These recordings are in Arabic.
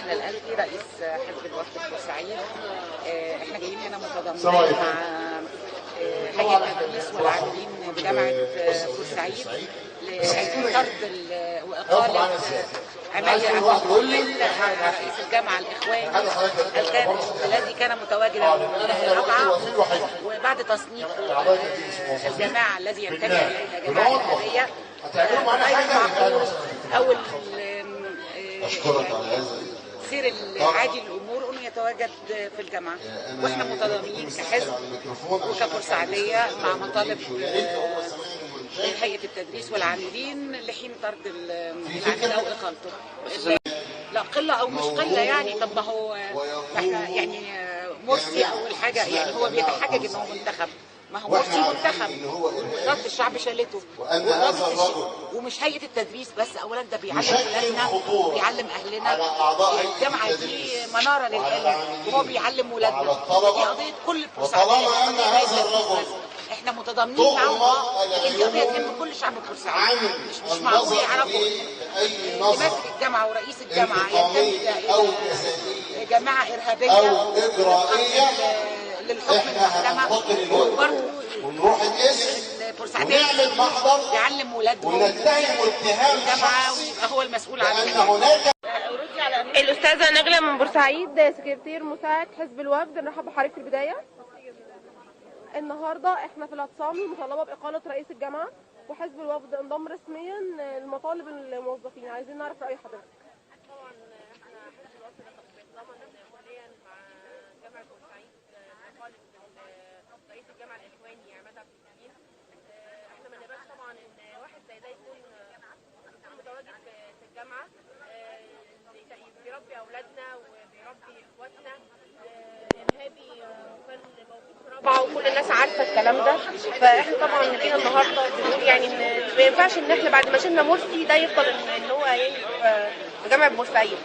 نهلة الألفي رئيس حزب الوفد في بورسعيد. احنا جايين هنا متضامنين مع هيئة التدريس والعاملين بجامعة بورسعيد لطرد وإقالة عماد عبد الوهاب رئيس الجامعة الإخواني الذي كان متواجدا رابعة، وبعد تصنيف الجماعة الذي ينتمي إليها جماعة إرهابية أو سير العادي للامور انه يتواجد في الجامعه، واحنا متضامنين كحزب وكبورسعيديه مع مطالب هيئه التدريس والعاملين لحين طرد العامل او اقالته. لا قله او مش قله يعني، طب ما هو احنا يعني مرسي اول حاجه يعني هو بيتحجج ان هو منتخب، ما هو مرسي منتخب وإرادة الشعب شالته، ومش هيئة التدريس بس، أولا ده بيعلم ولادنا وبيعلم أهلنا. الجامعة دي منارة للعلم وهو بيعلم ولادنا، دي قضية كل البورسعيدية، احنا متضامنين معاهم، لكن دي قضية تهم كل شعب بورسعيد. مش معقول يعرفوا اللي ماسك الجامعة ورئيس الجامعة ينتمي إلى جماعة إرهابية للحكم المحكمة، وبرضه ونروح القسم ونعمل محضر يعلم ولادهم ونتهم اتهام الجامعة ويبقى هو المسؤول عن أن هناك. الأستاذة نجلة من بورسعيد، سكرتير مساعد حزب الوفد. نرحب بحضرتك في البداية. النهارده احنا في الاعتصام مطالبة بإقالة رئيس الجامعة، وحزب الوفد انضم رسميا لمطالب الموظفين. عايزين نعرف رأي حضرتك. طبعا احنا حزب الوفد بيتضامن كليا مع جامعة بورسعيد بإقالة رئيس الجامعة الإخواني عماد عبد الوهاب. احنا ما نقبلش طبعا ان واحد زي ده يكون متواجد في الجامعة، بيربي اولادنا وبيربي اخواتنا. ارهابي وكان موجود في رابعة وكل الناس عارفة الكلام ده. فاحنا طبعا جينا النهارده بنقول يعني ان ما ينفعش ان احنا بعد ما شلنا مرسي ده يفضل ان هو يعني في جامعة بورسعيد.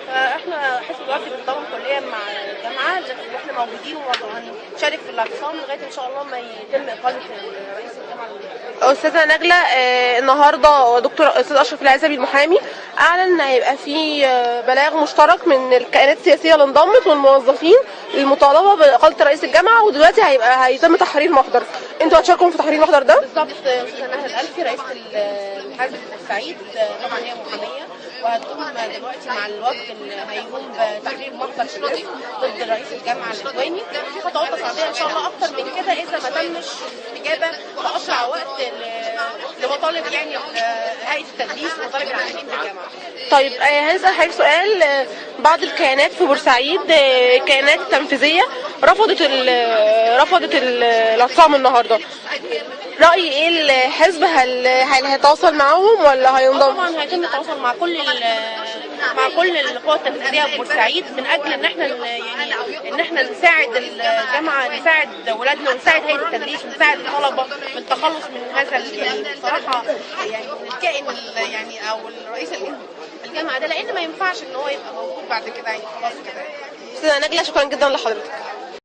فاحنا حزب الوفد بنتضامن كليا مع الجامعه، واحنا موجودين وهنشارك في الاعتصام لغايه ان شاء الله ما يتم اقاله رئيس الجامعه. استاذه نجله، النهارده دكتور استاذ اشرف العزبي المحامي اعلن ان هيبقى في بلاغ مشترك من الكيانات السياسيه اللي انضمت والموظفين للمطالبه باقاله رئيس الجامعه، ودلوقتي هيتم تحرير محضر. انتوا هتشاركوا في تحرير المحضر ده؟ بالظبط. استاذه نهلة الألفي رئيسه الحزب في بورسعيد طبعا هي محاميه، وهتقوم دلوقتي مع الوفد اللي هيقوم بتحرير محضر شخصي ضد رئيس الجامعه الاخواني. في خطوات تصعيديه ان شاء الله اكتر من كده اذا ما تمش الاستجابه في اسرع وقت لمطالب يعني هيئه التدريس ومطالب العاملين بالجامعه. طيب هنسال حضرتك سؤال. بعض الكيانات في بورسعيد، الكيانات التنفيذيه رفضت الاعتصام النهارده. رأي ايه الحزب؟ هل هيتواصل معاهم ولا هينضم؟ طبعا هيتم التواصل مع كل القوى التنفيذيه في بورسعيد من اجل ان احنا نساعد الجامعه، نساعد اولادنا ونساعد هيئه التدريس ونساعد الطلبه في التخلص من هذا يعني بصراحه يعني الكائن يعني او رئيس الجامعه ده، لان ما ينفعش ان هو يبقى موجود بعد كده يعني خلاص كده. استاذه نجله، شكرا جدا لحضرتك.